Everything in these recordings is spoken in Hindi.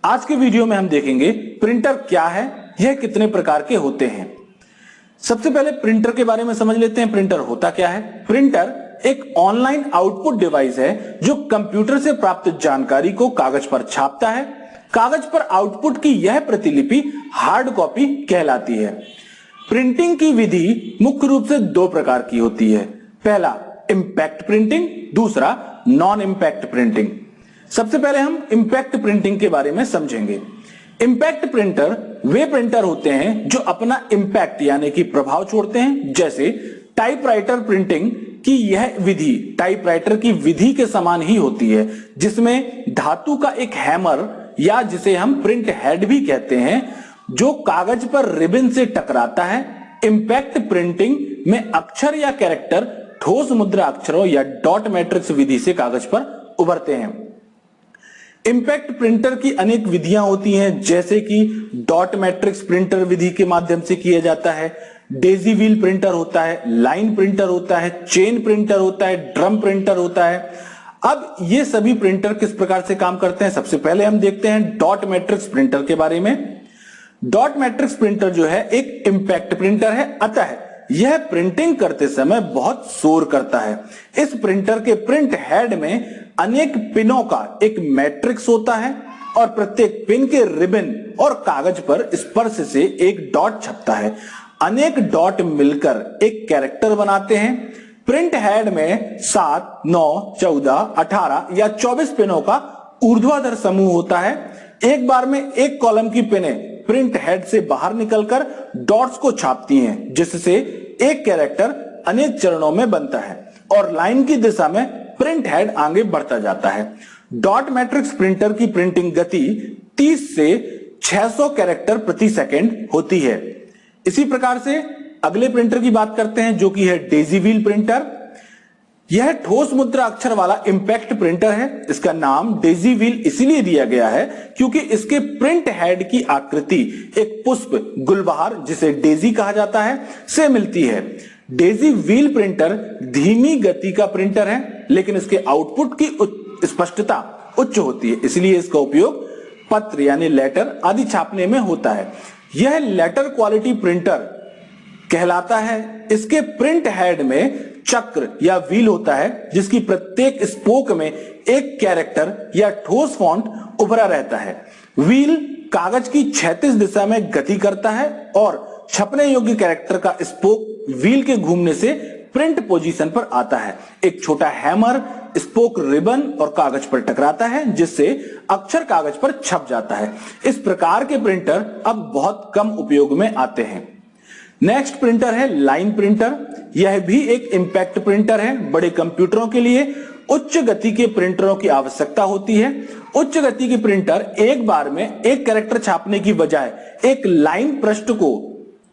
आज के वीडियो में हम देखेंगे प्रिंटर क्या है, यह कितने प्रकार के होते हैं। सबसे पहले प्रिंटर के बारे में समझ लेते हैं। प्रिंटर होता क्या है। प्रिंटर एक ऑनलाइन आउटपुट डिवाइस है जो कंप्यूटर से प्राप्त जानकारी को कागज पर छापता है। कागज पर आउटपुट की यह प्रतिलिपि हार्ड कॉपी कहलाती है। प्रिंटिंग की विधि मुख्य रूप से दो प्रकार की होती है। पहला इंपैक्ट प्रिंटिंग, दूसरा नॉन इंपैक्ट प्रिंटिंग। सबसे पहले हम इंपैक्ट प्रिंटिंग के बारे में समझेंगे। इंपैक्ट प्रिंटर वे प्रिंटर होते हैं जो अपना इंपैक्ट यानी कि प्रभाव छोड़ते हैं। जैसे टाइपराइटर प्रिंटिंग की यह विधि टाइपराइटर की विधि के समान ही होती है, जिसमें धातु का एक हैमर या जिसे हम प्रिंट हेड भी कहते हैं जो कागज पर रिबन से टकराता है। इंपैक्ट प्रिंटिंग में अक्षर या कैरेक्टर ठोस मुद्रा अक्षरों या डॉट मैट्रिक्स विधि से कागज पर उभरते हैं। इंपैक्ट प्रिंटर की अनेक विधियां होती हैं, जैसे कि डॉट मैट्रिक्स प्रिंटर विधि के माध्यम से किया जाता है, डेजी व्हील प्रिंटर होता है, लाइन प्रिंटर होता है, चेन प्रिंटर होता है, ड्रम प्रिंटर होता है। अब ये सभी प्रिंटर किस प्रकार से काम करते हैं, सबसे पहले हम देखते हैं डॉट मैट्रिक्स प्रिंटर के बारे में। डॉट मैट्रिक्स प्रिंटर जो है एक इंपैक्ट प्रिंटर है, अतः यह प्रिंटिंग करते समय बहुत शोर करता है। इस प्रिंटर के प्रिंट हेड में अनेक पिनों का एक मैट्रिक्स होता है और प्रत्येक पिन के रिबन और कागज पर स्पर्श से एक डॉट छपता है। अनेक डॉट मिलकर एक कैरेक्टर बनाते हैं। प्रिंट हेड में 7, 9, 14, 18 या 24 पिनों का ऊर्ध्वाधर समूह होता है। एक बार में एक कॉलम की पिनें प्रिंट हेड से बाहर निकलकर डॉट्स को छापती हैं, जिससे एक कैरेक्टर अनेक चरणों में बनता है और लाइन की दिशा में प्रिंट हेड आगे बढ़ता जाता है। डॉट मैट्रिक्स प्रिंटर की प्रिंटिंग गति 30 से 600 कैरेक्टर प्रति सेकंड होती है। इसी प्रकार से अगले प्रिंटर की बात करते हैं, जो कि है डेजी व्हील प्रिंटर। यह ठोस मुद्रा अक्षर वाला इंपैक्ट प्रिंटर है। इसका नाम डेजी व्हील इसलिए दिया गया है क्योंकि इसके प्रिंट हेड की आकृति एक पुष्प, गुलबहार जिसे डेजी कहा जाता है, से मिलती है। डेजी व्हील प्रिंटर धीमी गति का प्रिंटर है, लेकिन इसके आउटपुट की स्पष्टता उच्च होती है, इसलिए इसका उपयोग पत्र यानी लेटर आदि छापने में होता है। यह लेटर क्वालिटी प्रिंटर कहलाता है। इसके प्रिंट हेड में चक्र या व्हील होता है, जिसकी प्रत्येक स्पोक में एक कैरेक्टर या ठोस फॉन्ट उभरा रहता है। व्हील कागज की क्षैतिज दिशा में गति करता है और छपने योग्य कैरेक्टर का स्पोक व्हील के घूमने से प्रिंट पोजीशन पर आता है। एक छोटा हैमर स्पोक रिबन और कागज पर टकराता है, जिससे अक्षर कागज पर छप जाता है। इस प्रकार के प्रिंटर अब बहुत कम उपयोग में आते हैं। नेक्स्ट प्रिंटर है लाइन प्रिंटर। यह भी एक इंपैक्ट प्रिंटर है। बड़े कंप्यूटरों के लिए उच्च गति के प्रिंटरों की आवश्यकता होती है। उच्च गति की प्रिंटर एक बार में एक कैरेक्टर छापने की बजाय एक लाइन पृष्ठ को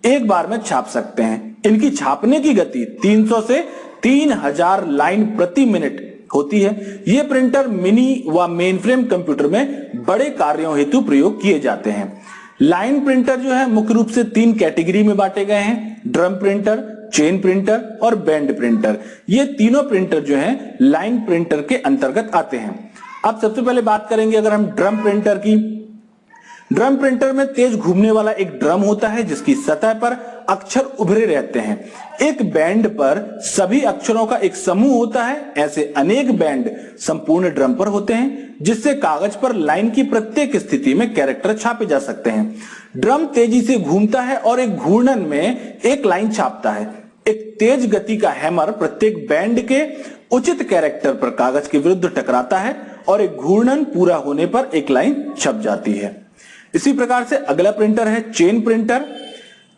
एक बार में छाप सकते हैं। इनकी छापने की गति 300 से 3000 लाइन प्रति मिनट होती है। ये प्रिंटर मिनी व मेनफ्रेम कंप्यूटर में बड़े कार्यों हेतु प्रयोग किए जाते हैं। लाइन प्रिंटर जो है मुख्य रूप से 3 कैटेगरी में बांटे गए हैं: ड्रम प्रिंटर, चेन प्रिंटर और बैंड प्रिंटर। ये तीनों प्रिंटर जो हैं लाइन प्रिंटर के अंतर्गत आते हैं। अब सबसे पहले बात करेंगे अगर हम ड्रम प्रिंटर की। ड्रम प्रिंटर में तेज घूमने वाला एक ड्रम होता है, जिसकी सतह पर अक्षर उभरे रहते हैं। एक बैंड पर सभी अक्षरों का एक समूह होता है। ऐसे अनेक बैंड संपूर्ण ड्रम पर होते हैं, जिससे कागज पर लाइन की प्रत्येक स्थिति में कैरेक्टर छापे जा सकते हैं। ड्रम तेजी से घूमता है और एक घूर्णन में एक लाइन छापता है। एक तेज गति का हैमर प्रत्येक बैंड के उचित कैरेक्टर पर कागज के विरुद्ध टकराता है और एक घूर्णन पूरा होने पर एक लाइन छप जाती है। इसी प्रकार से अगला प्रिंटर है चेन प्रिंटर।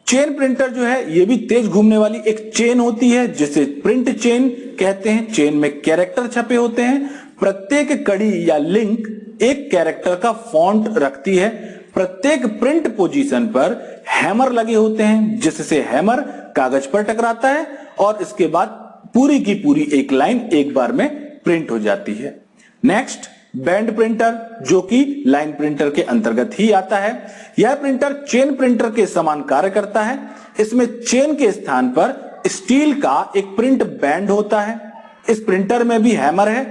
चेन प्रिंटर जो है ये भी तेज घूमने वाली एक चेन होती है, जिसे प्रिंट चेन कहते हैं। चेन में कैरेक्टर छपे होते हैं। प्रत्येक कड़ी या लिंक एक कैरेक्टर का फॉन्ट रखती है। प्रत्येक प्रिंट पोजीशन पर हैमर लगे होते हैं, जिससे हैमर कागज पर टकराता है और इसके बाद पूरी की पूरी एक लाइन एक बार में प्रिंट हो जाती है। नेक्स्ट बैंड प्रिंटर, जो कि लाइन प्रिंटर के अंतर्गत ही आता है। यह प्रिंटर चेन प्रिंटर के समान कार्य करता है। इसमें चेन के स्थान पर स्टील का एक प्रिंट बैंड होता है। इस प्रिंटर में भी हैमर है,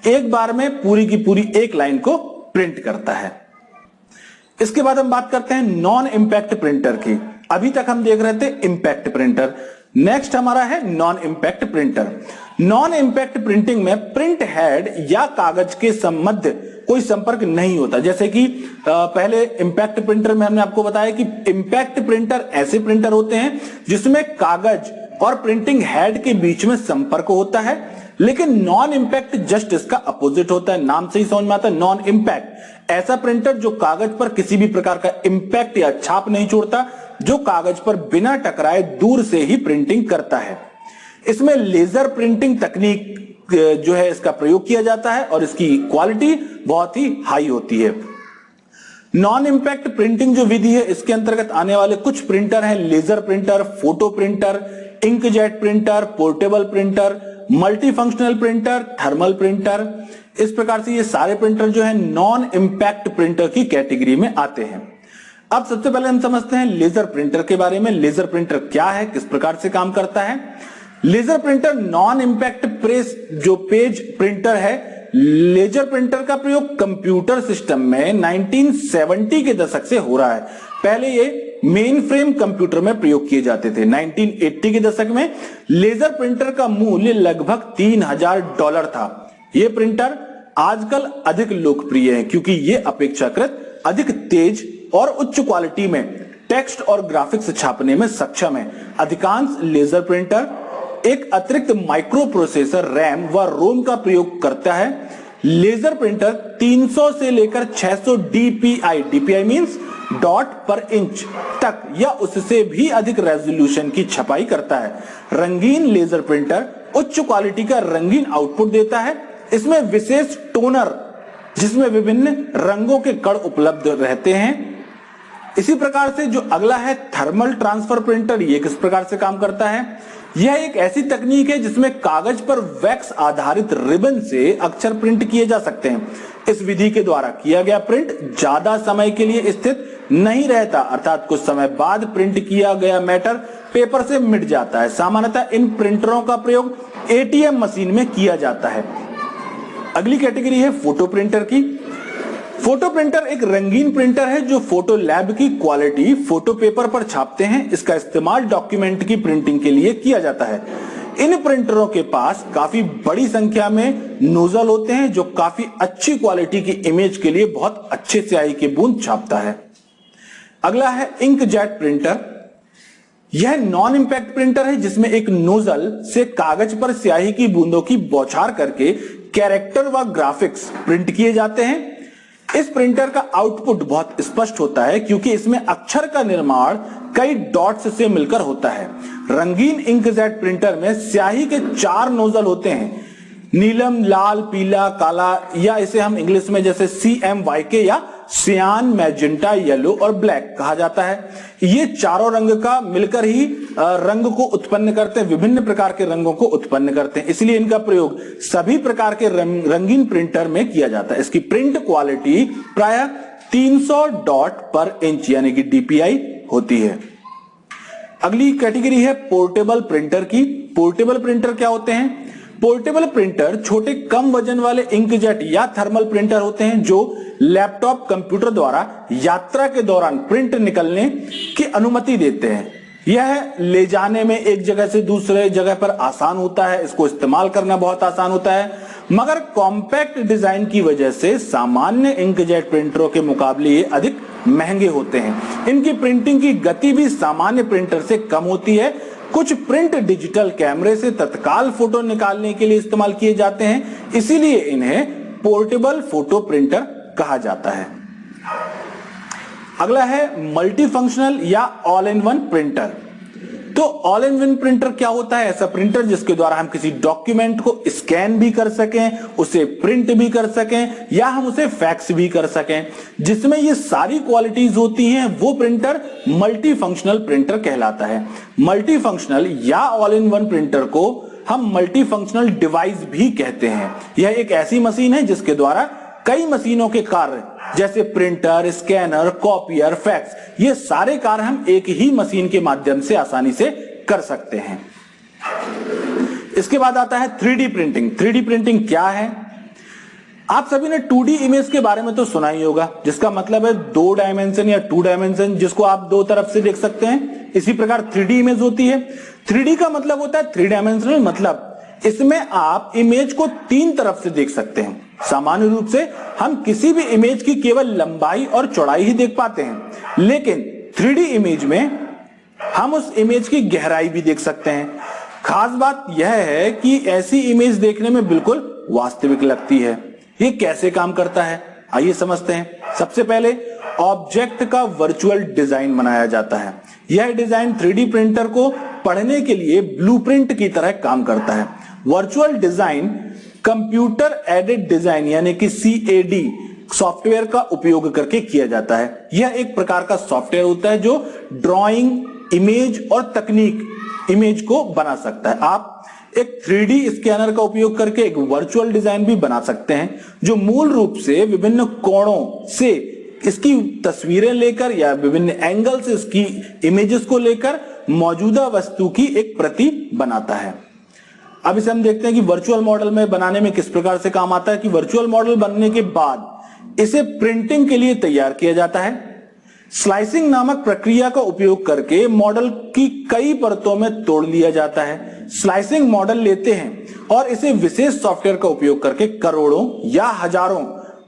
एक बार में पूरी की पूरी एक लाइन को प्रिंट करता है। इसके बाद हम बात करते हैं नॉन इंपैक्ट प्रिंटर की। अभी तक हम देख रहे थे इंपैक्ट प्रिंटर, नेक्स्ट हमारा है non impact printer. Non impact printing में प्रिंट हेड या कागज के संबंध कोई संपर्क नहीं होता। जैसे कि पहले इंपैक्ट प्रिंटर में हमने आपको बताया कि इंपैक्ट प्रिंटर ऐसे प्रिंटर होते हैं जिसमें कागज और प्रिंटिंग हेड के बीच में संपर्क होता है, लेकिन नॉन इंपैक्ट जस्ट इसका अपोजिट होता है। नाम से ही समझ में आता है, नॉन इंपैक्ट ऐसा प्रिंटर जो कागज पर किसी भी प्रकार का इंपैक्ट या छाप नहीं छोड़ता, जो कागज पर बिना टकराए दूर से ही प्रिंटिंग करता है। इसमें लेजर प्रिंटिंग तकनीक जो है इसका प्रयोग किया जाता है और इसकी क्वालिटी बहुत ही हाई होती है। नॉन इंपैक्ट प्रिंटिंग जो विधि है इसके अंतर्गत आने वाले कुछ प्रिंटर हैं laser printer, photo printer, inkjet printer, portable printer, multi functional printer, thermal printer. इस प्रकार से ये सारे प्रिंटर जो है नॉन इंपैक्ट प्रिंटर की कैटेगरी में आते हैं। अब सबसे पहले हम समझते हैं लेजर प्रिंटर के बारे में। लेजर प्रिंटर क्या है, किस प्रकार से काम करता है। Laser printer non impact press जो पेज प्रिंटर है। लेजर प्रिंटर का प्रयोग कंप्यूटर सिस्टम में 1970 के दशक से हो रहा है। पहले ये मेन फ्रेम कंप्यूटर में प्रयोग किए जाते थे। 1980 के दशक में लेजर प्रिंटर का मूल्य लगभग $3000 था। ये प्रिंटर आजकल अधिक लोकप्रिय है क्योंकि ये अपेक्षाकृत अधिक तेज और उच्च क्वालिटी में टेक्स्ट और ग्राफिक्स छापने में सक्षम है। अधिकांश लेजर प्रिंटर एक अतिरिक्त माइक्रो प्रोसेसर रैम व रोम का प्रयोग करता है। लेजर प्रिंटर 300 से लेकर 600 डीपीआई मींस डॉट पर इंच तक या उससे भी अधिक रेजोल्यूशन की छपाई करता है। रंगीन लेजर प्रिंटर उच्च क्वालिटी का रंगीन आउटपुट देता है। इसमें विशेष टोनर जिसमें विभिन्न रंगों के कण उपलब्ध रहते हैं। इसी प्रकार से जो अगला है थर्मल ट्रांसफर प्रिंटर, ये किस प्रकार से काम करता है। यह एक ऐसी तकनीक है जिसमें कागज पर वैक्स आधारित रिबन से अक्षर प्रिंट किए जा सकते हैं। इस विधि के द्वारा किया गया प्रिंट ज्यादा समय के लिए स्थित नहीं रहता, अर्थात कुछ समय बाद प्रिंट किया गया मैटर पेपर से मिट जाता है। सामान्यतः इन प्रिंटरों का प्रयोग एटीएम मशीन में किया जाता है। अगली कैटेगरी है फोटो प्रिंटर की। फोटो प्रिंटर एक रंगीन प्रिंटर है जो फोटो लैब की क्वालिटी फोटो पेपर पर छापते हैं। इसका इस्तेमाल डॉक्यूमेंट की प्रिंटिंग के लिए किया जाता है। इन प्रिंटरों के पास काफी बड़ी संख्या में नोजल होते हैं जो काफी अच्छी क्वालिटी की इमेज के लिए बहुत अच्छे स्याही के बूंद छापता है। अगला है इंकजेट प्रिंटर। यह नॉन इंपैक्ट प्रिंटर है जिसमें एक नोजल से कागज पर स्याही की बूंदों की बौछार करके कैरेक्टर व ग्राफिक्स प्रिंट किए जाते हैं। इस प्रिंटर का आउटपुट बहुत स्पष्ट होता है क्योंकि इसमें अक्षर का निर्माण कई डॉट्स से मिलकर होता है। रंगीन इंकजेट प्रिंटर में स्याही के 4 नोजल होते हैं, नीलम, लाल, पीला, काला, या इसे हम इंग्लिश में जैसे CMYK या सियान, मैजेंटा, येलो और ब्लैक कहा जाता है। ये चारों रंग का मिलकर ही रंग को उत्पन्न करते हैं, विभिन्न प्रकार के रंगों को उत्पन्न करते हैं। इसलिए इनका प्रयोग सभी प्रकार के रंगीन प्रिंटर में किया जाता है। इसकी प्रिंट क्वालिटी प्रायः 300 डॉट पर इंच यानी कि DPI होती है। अगली कैटेगरी है पोर्टेबल प्रिंटर की। पोर्टेबल प्रिंटर क्या होते हैं। पोर्टेबल प्रिंटर छोटे कम वजन वाले इंकजेट या थर्मल प्रिंटर होते हैं जो लैपटॉप कंप्यूटर द्वारा यात्रा के दौरान प्रिंट निकलने की अनुमति देते हैं। यह ले जाने में एक जगह से दूसरे जगह पर आसान होता है, इसको इस्तेमाल करना बहुत आसान होता है, मगर कॉम्पैक्ट डिजाइन की वजह से सामान्य इंकजेट प्रिंटरों के मुकाबले ये अधिक महंगे होते हैं। इनकी प्रिंटिंग की गति भी सामान्य प्रिंटर से कम होती है। कुछ प्रिंट डिजिटल कैमरे से तत्काल फोटो निकालने के लिए इस्तेमाल किए जाते हैं, इसीलिए इन्हें पोर्टेबल फोटो प्रिंटर कहा जाता है। अगला है मल्टी फंक्शनल या ऑल इन वन प्रिंटर। तो ऑल इन वन प्रिंटर क्या होता है। ऐसा प्रिंटर जिसके द्वारा हम किसी डॉक्यूमेंट को स्कैन भी कर सकें, उसे प्रिंट भी कर सकें या हम उसे फैक्स भी कर सकें, जिसमें ये सारी क्वालिटीज होती हैं, वो प्रिंटर मल्टी फंक्शनल प्रिंटर कहलाता है। मल्टी फंक्शनल या ऑल इन वन प्रिंटर को हम मल्टी फंक्शनल डिवाइस भी कहते हैं। यह एक ऐसी मशीन है जिसके द्वारा कई मशीनों के कार्य जैसे प्रिंटर, स्कैनर, कॉपियर, फैक्स, ये सारे कार्य हम एक ही मशीन के माध्यम से आसानी से कर सकते हैं। इसके बाद आता है 3D प्रिंटिंग। 3D प्रिंटिंग क्या है। आप सभी ने 2D इमेज के बारे में तो सुना ही होगा, जिसका मतलब है 2 डायमेंशन या 2 डायमेंशन, जिसको आप 2 तरफ से देख सकते हैं। इसी प्रकार 3D इमेज होती है। 3D का मतलब होता है 3 डायमेंशनल, मतलब इसमें आप इमेज को 3 तरफ से देख सकते हैं। सामान्य रूप से हम किसी भी इमेज की केवल लंबाई और चौड़ाई ही देख पाते हैं, लेकिन 3D इमेज में हम उस इमेज की गहराई भी देख सकते हैं। खास बात यह है कि ऐसी इमेज देखने में बिल्कुल वास्तविक लगती है। ये कैसे काम करता है, आइए समझते हैं। सबसे पहले ऑब्जेक्ट का वर्चुअल डिजाइन बनाया जाता है। यह डिजाइन 3D प्रिंटर को पढ़ने के लिए ब्लूप्रिंट की तरह काम करता है। Virtual design computer aided design यानी कि CAD सॉफ्टवेयर का उपयोग करके किया जाता है। यह एक प्रकार का सॉफ्टवेयर होता है जो ड्राइंग, इमेज और तकनीक इमेज को बना सकता है। आप एक 3D स्कैनर का उपयोग करके एक वर्चुअल डिजाइन भी बना सकते हैं, जो मूल रूप से विभिन्न कोणों से इसकी तस्वीरें लेकर या विभिन्न एंगल से इसकी इमेजेस को लेकर मौजूदा वस्तु की एक प्रति बनाता है। अब इसे हम देखते हैं कि वर्चुअल मॉडल में बनाने में किस प्रकार से काम आता है। कि वर्चुअल मॉडल बनने के बाद इसे प्रिंटिंग के लिए तैयार किया जाता है। स्लाइसिंग नामक प्रक्रिया का उपयोग करके मॉडल की कई परतों में तोड़ लिया जाता है। स्लाइसिंग मॉडल लेते हैं और इसे विशेष सॉफ्टवेयर का उपयोग करके करोड़ों या हजारों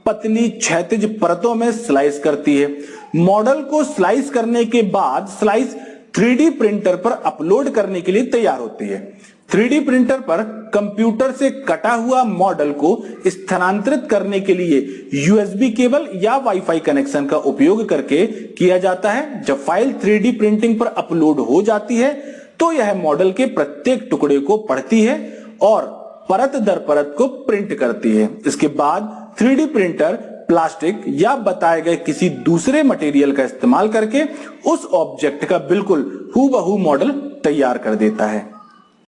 पतली क्षैतिज परतों में स्लाइस करती है। मॉडल को स्लाइस करने के बाद स्लाइस 3D प्रिंटर पर अपलोड करने के लिए तैयार होती है। 3D प्रिंटर पर कंप्यूटर से कटा हुआ मॉडल को स्थानांतरित करने के लिए USB केबल या वाईफाई कनेक्शन का उपयोग करके किया जाता है। जब फाइल 3D प्रिंटिंग पर अपलोड हो जाती है तो यह मॉडल के प्रत्येक टुकड़े को पढ़ती है और परत दर परत को प्रिंट करती है। इसके बाद 3D प्रिंटर प्लास्टिक या बताए गए किसी दूसरे मटेरियल का इस्तेमाल करके उस ऑब्जेक्ट का बिल्कुल हूबहू मॉडल तैयार कर देता है।